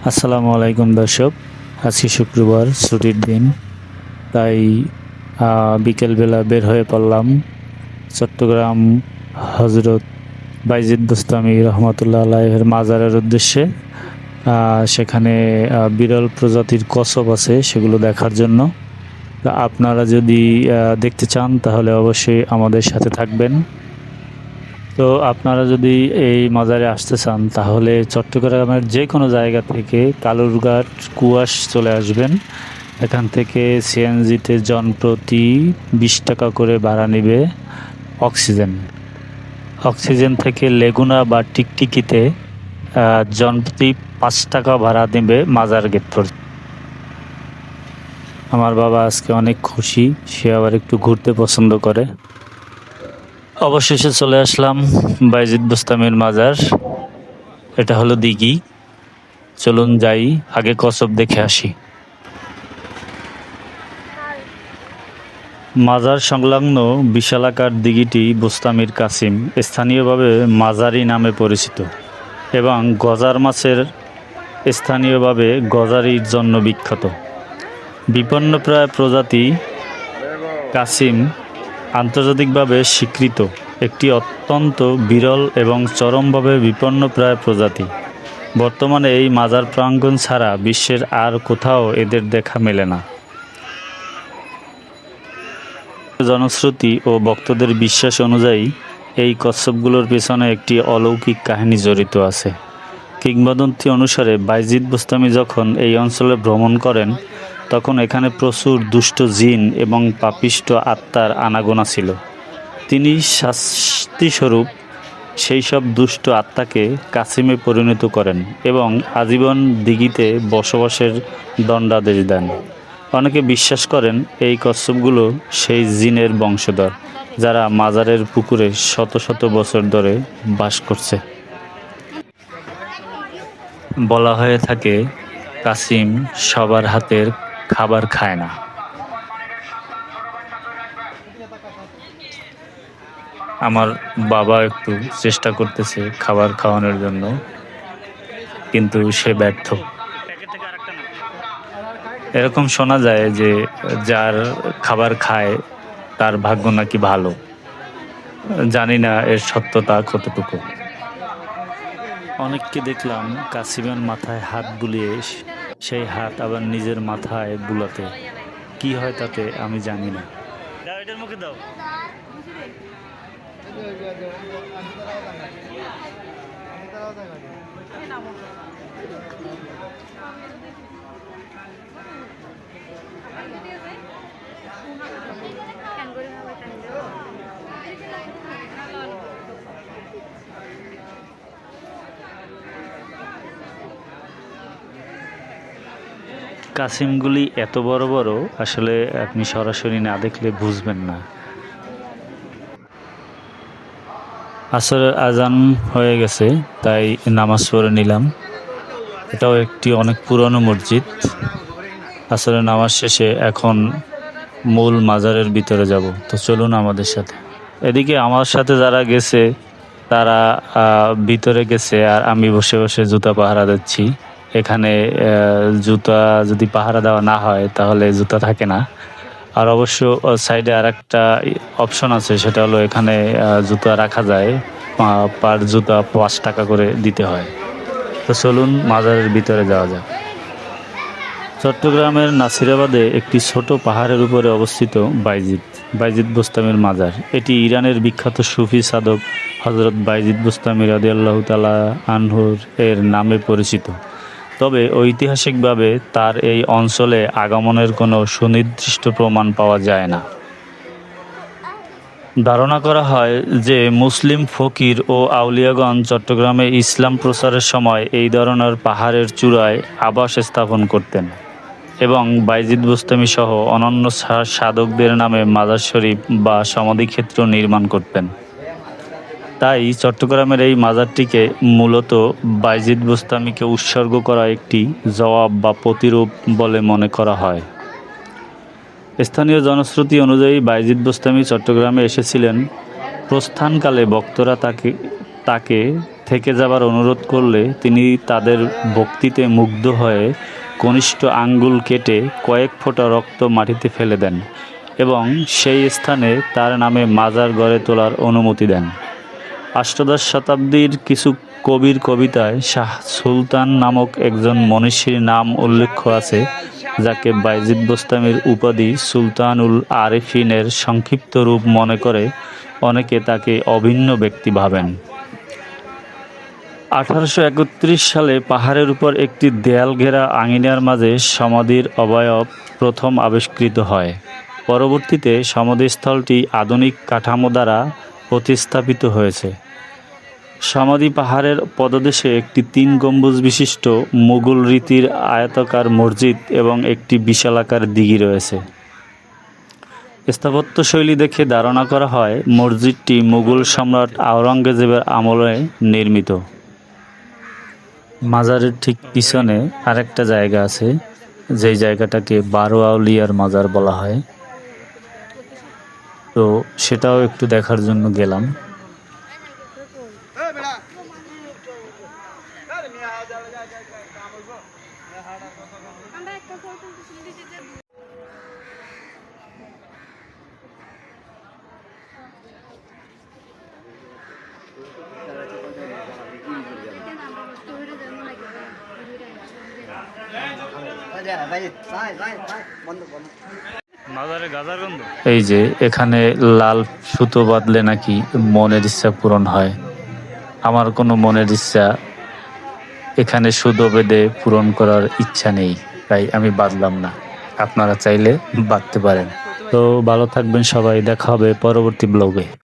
আসসালামু আলাইকুম দর্শক। আজকে শুক্রবার, ছুটির দিন। তাই বিকেলবেলা বের হয়ে পড়লাম চট্টগ্রাম হজরত বাইজিদ বুস্তামি রহমতুল্লাহ আলাইহের মাজারের উদ্দেশ্যে। সেখানে বিরল প্রজাতির কচ্ছপ আছে, সেগুলো দেখার জন্য। তা আপনারা যদি দেখতে চান তাহলে অবশ্যই আমাদের সাথে থাকবেন। তো আপনারা যদি এই মাজারে আসতে চান তাহলে চট্টগ্রামের যে কোনো জায়গা থেকে কালুরঘাট কুয়াশ চলে আসবেন। এখান থেকে সিএনজিতে জনপ্রতি 20 টাকা করে ভাড়া নেবে অক্সিজেন। অক্সিজেন থেকে লেগুনা বা টিকটিকিতে জনপ্রতি 5 টাকা ভাড়া নেবে মাজার গেট পর্যন্ত। আমার বাবা আজকে অনেক খুশি, সে আবার একটু ঘুরতে পছন্দ করে। অবশেষে চলে আসলাম বাইজিদ বুস্তামির মাজার। এটা হলো দিঘি। চলুন যাই, আগে কচ্ছপ দেখে আসি। মাজার সংলগ্ন বিশালাকার দিঘিটি বুস্তামির কাসিম, স্থানীয়ভাবে মাজারি নামে পরিচিত, এবং গজার মাছের স্থানীয়ভাবে গজারির জন্য বিখ্যাত। বিপন্নপ্রায় প্রজাতি কাসিম আন্তর্জাতিকভাবে স্বীকৃত একটি অত্যন্ত বিরল এবং চরমভাবে বিপন্নপ্রায় প্রজাতি। বর্তমানে এই মাজার প্রাঙ্গণ ছাড়া বিশ্বের আর কোথাও এদের দেখা মেলে না। জনশ্রুতি ও ভক্তদের বিশ্বাস অনুযায়ী এই কচ্ছপগুলোর পেছনে একটি অলৌকিক কাহিনী জড়িত আছে। কিংবদন্তি অনুসারে বাইজিদ বুস্তামি যখন এই অঞ্চলে ভ্রমণ করেন তখন এখানে প্রচুর দুষ্ট জিন এবং পাপিষ্ট আত্মার আনাগোনা ছিল। তিনি শাস্তিস্বরূপ সেই সব দুষ্ট আত্মাকে কাসিমে পরিণত করেন এবং আজীবন দিঘিতে বসবাসের দণ্ডাদেশ দেন। অনেকে বিশ্বাস করেন এই কচ্ছপগুলো সেই জিনের বংশধর, যারা মাজারের পুকুরে শত শত বছর ধরে বাস করছে। বলা হয়ে থাকে কাসিম সবার হাতের খাবার খায় না। আমার বাবা একটু চেষ্টা করতেছে খাবার খাওয়ানোর জন্য, কিন্তু সে ব্যর্থ। এরকম শোনা যায় যে যার খাবার খায় তার ভাগ্য নাকি ভালো। জানি না এর সত্যতা কতটুকু। অনেককে দেখলাম কাসিমের মাথায় হাত বুলিয়ে সেই হাত আবার নিজের মাথায় বুলাতে। কি হয় তাতে আমি জানি না। এটার মুখে দাও। কাসিমগুলি এত বড় বড়, আসলে আপনি সরাসরি না দেখলে বুঝবেন না। আসরের আজান হয়ে গেছে, তাই নামাজ পড়ে নিলাম। এটাও একটি অনেক পুরনো মসজিদ। আসরের নামাজ শেষে এখন মূল মাজারের ভিতরে যাব। তো চলুন আমাদের সাথে। এদিকে আমার সাথে যারা গেছে তারা ভিতরে গেছে, আর আমি বসে বসে জুতা পাহারা দিচ্ছি। এখানে জুতা যদি পাহারা দেওয়া না হয় তাহলে জুতা থাকে না। আর অবশ্য সাইডে আর একটা অপশন আছে, সেটা হলো এখানে জুতা রাখা যায়। পার জুতা 5 টাকা করে দিতে হয়। তো চলুন মাজারের ভিতরে যাওয়া যাক। চট্টগ্রামের নাসিরাবাদে একটি ছোট পাহাড়ের উপরে অবস্থিত বাইজিদ বুস্তামির মাজার। এটি ইরানের বিখ্যাত সুফি সাধক হজরত বাইজিদ বুস্তামি রাদিয়াল্লাহু তাআলা আনহুর এর নামে পরিচিত। তবে ঐতিহাসিকভাবে তার এই অঞ্চলে আগমনের কোনো সুনির্দিষ্ট প্রমাণ পাওয়া যায় না। ধারণা করা হয় যে মুসলিম ফকির ও আউলিয়াগণ চট্টগ্রামে ইসলাম প্রচারের সময় এই ধরনের পাহাড়ের চূড়ায় আবাস স্থাপন করতেন এবং বাইজিদ বুস্তামি সহ অনন্য সাধকদের নামে মাজার শরীফ বা সমাধিক্ষেত্র নির্মাণ করতেন। তাই চট্টগ্রামের এই মাজারটিকে মূলত বাইজিদ বুস্তামিকে উৎসর্গ করা একটি জবাব বা প্রতিরূপ বলে মনে করা হয়। স্থানীয় জনশ্রুতি অনুযায়ী বাইজিদ বুস্তামি চট্টগ্রামে এসেছিলেন। প্রস্থানকালে ভক্তরা তাকে থেকে যাবার অনুরোধ করলে তিনি তাদের ভক্তিতে মুগ্ধ হয়ে কনিষ্ঠ আঙ্গুল কেটে কয়েক ফোঁটা রক্ত মাটিতে ফেলে দেন এবং সেই স্থানে তার নামে মাজার গড়ে তোলার অনুমতি দেন। অষ্টাদশ শতাব্দীর কিছু কবির কবিতায় শাহ সুলতান নামক একজন মনীষীর নাম উল্লেখ আছে, যাকে বায়েজিদ বোস্তামীর উপাধি সুলতানুল আরেফিনের সংক্ষিপ্ত রূপ মনে করে অনেকে তাকে অভিন্ন ব্যক্তি ভাবেন। 1831 সালে পাহাড়ের উপর একটি দেয়াল ঘেরা আঙিনার মাঝে সমাধির অবয়ব প্রথম আবিষ্কৃত হয়। পরবর্তীতে সমাধিস্থলটি আধুনিক কাঠামো দ্বারা প্রতিস্থাপিত হয়েছে। সমাধি পাহাড়ের পদদেশে একটি 3 গম্বুজ বিশিষ্ট মুঘল রীতির আয়তাকার মসজিদ এবং একটি বিশালাকার দিঘি রয়েছে। স্থাপত্যশৈলী দেখে ধারণা করা হয় মসজিদটি মুঘল সম্রাট আওরঙ্গজেবের আমলে নির্মিত। মাজারের ঠিক পিছনে আরেকটা জায়গা আছে, যেই জায়গাটাকে 12 আউলিয়ার মাজার বলা হয়। তো সেটাও একটু দেখার জন্য গেলাম। এই যে এখানে লাল সুতো বাঁধলে নাকি মনের ইচ্ছা পূরণ হয়। আমার কোনো মনের ইচ্ছা এখানে সুতো বেঁধে পূরণ করার ইচ্ছা নেই, তাই আমি বাঁধলাম না। আপনারা চাইলে বাঁধতে পারেন। তো ভালো থাকবেন সবাই, দেখা হবে পরবর্তী ব্লগে।